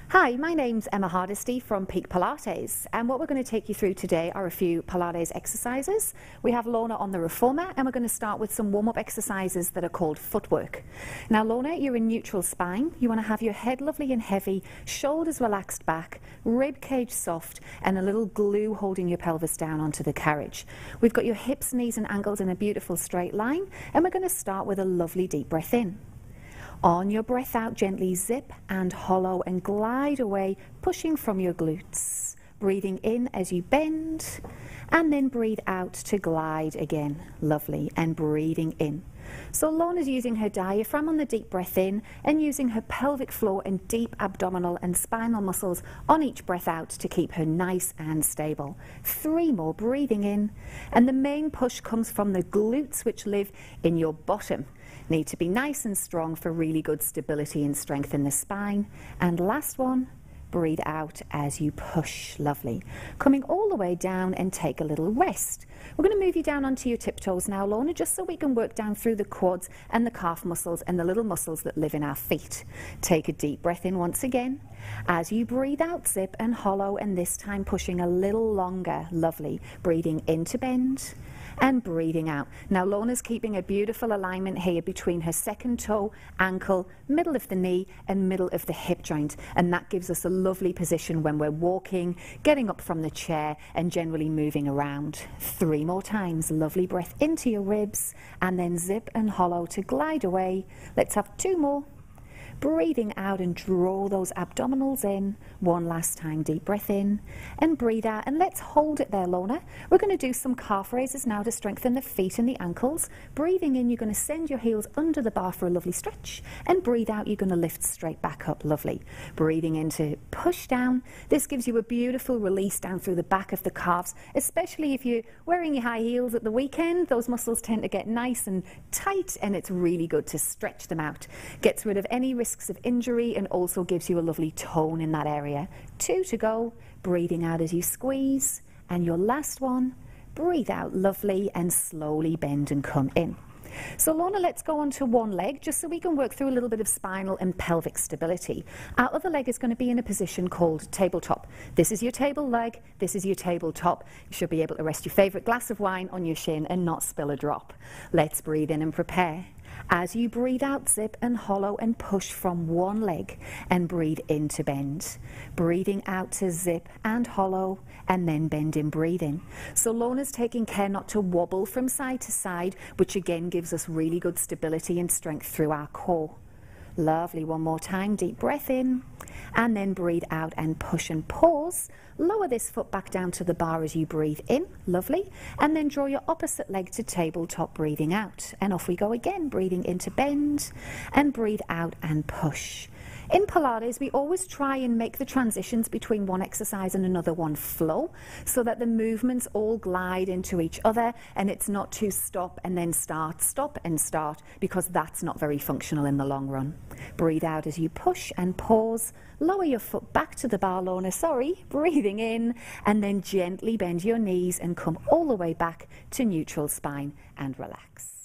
Hi, my name's Emma Hardesty from Peak Pilates, and what we're going to take you through today are a few Pilates exercises. We have Lorna on the reformer, and we're going to start with some warm-up exercises that are called footwork. Now Lorna, you're in neutral spine. You want to have your head lovely and heavy, shoulders relaxed back, rib cage soft, and a little glue holding your pelvis down onto the carriage. We've got your hips, knees and ankles in a beautiful straight line, and we're going to start with a lovely deep breath in. On your breath out, gently zip and hollow and glide away, pushing from your glutes. Breathing in as you bend, and then breathe out to glide again. Lovely. And breathing in. So Lorna's using her diaphragm on the deep breath in and using her pelvic floor and deep abdominal and spinal muscles on each breath out to keep her nice and stable. 3 more, breathing in. And the main push comes from the glutes, which live in your bottom. Need to be nice and strong for really good stability and strength in the spine. And last one, breathe out as you push. Lovely. Coming all the way down and take a little rest. We're going to move you down onto your tiptoes now, Lorna, just so we can work down through the quads and the calf muscles and the little muscles that live in our feet. Take a deep breath in once again. As you breathe out, zip and hollow, and this time pushing a little longer. Lovely. Breathing in to bend and breathing out. Now Lorna's keeping a beautiful alignment here between her second toe, ankle, middle of the knee and middle of the hip joint, and that gives us a lovely position when we're walking, getting up from the chair and generally moving around. 3 more times. Lovely breath into your ribs and then zip and hollow to glide away. Let's have 2 more. Breathing out and draw those abdominals in. 1 last time, deep breath in and breathe out, and let's hold it there, Lorna. We're going to do some calf raises now to strengthen the feet and the ankles. Breathing in, you're going to send your heels under the bar for a lovely stretch, and breathe out, you're going to lift straight back up. Lovely. Breathing in to push down. This gives you a beautiful release down through the back of the calves, especially if you're wearing your high heels at the weekend. Those muscles tend to get nice and tight, and it's really good to stretch them out. Gets rid of any risks of injury and also gives you a lovely tone in that area. 2 to go. Breathing out as you squeeze, and your last one, breathe out. Lovely, and slowly bend and come in. So Lorna, let's go on to one leg just so we can work through a little bit of spinal and pelvic stability. Our other leg is going to be in a position called tabletop. This is your table leg, this is your tabletop. You should be able to rest your favorite glass of wine on your shin and not spill a drop. Let's breathe in and prepare. As you breathe out, zip and hollow and push from one leg and breathe in to bend. Breathing out to zip and hollow and then bend in breathing. So Lorna's taking care not to wobble from side to side, which again gives us really good stability and strength through our core. Lovely. 1 more time, deep breath in and then breathe out and push and pause. Lower this foot back down to the bar as you breathe in. Lovely. And then draw your opposite leg to tabletop, breathing out. And off we go again, breathing into bend and breathe out and push. In Pilates, we always try and make the transitions between one exercise and another one flow so that the movements all glide into each other and it's not too stop and then stop and start, because that's not very functional in the long run. Breathe out as you push and pause. Lower your foot back to the bar, Lorna, sorry. Breathing in and then gently bend your knees and come all the way back to neutral spine and relax.